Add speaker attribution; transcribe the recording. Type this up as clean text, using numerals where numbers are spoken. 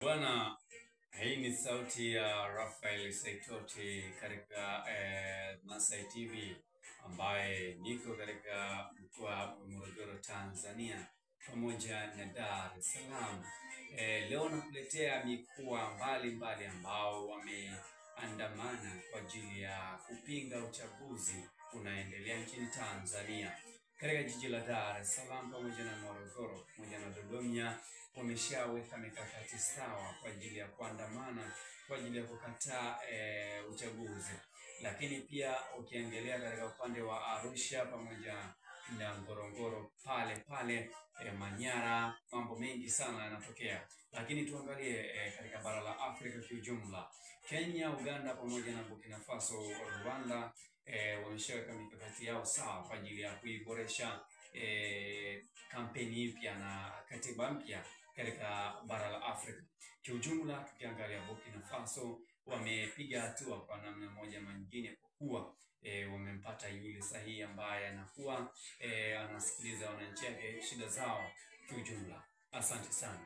Speaker 1: Bwana, hii ni sauti ya Rafael Saitoti katika Masai TV ambaye niko katika mkoa wa Morogoro, Tanzania pamoja na Dar es Salaam. Leo nakuletea mikoa mbalimbali ambao wameandamana kwa ajili ya kupinga uchaguzi unaendelea nchini Tanzania. Katika jiji la Dar es Salaam pamoja na Morogoro pamoja na Dodoma wameshaweka mikakati sawa kwa ajili ya kuandamana kwa ajili ya kukataa uchaguzi. Lakini pia ukiangalia katika upande wa Arusha pamoja na Ngorongoro pale Manyara, mambo mengi sana yanatokea. Lakini tuangalie katika bara la Afrika kiujumla. Kenya, Uganda pamoja na Burkina Faso, Rwanda wameshaweka mikakati yao sawa kwa ajili ya kuiboresha kampeni mpya na katiba mpya katika bara la Afrika. Kiujumla tukiangalia Burkina Faso wamepiga hatua kwa namna moja ama nyingine kwa kuwa wamempata yule sahihi ambaye anakuwa anasikiliza wananchi wake shida zao kiujumla. Asante sana.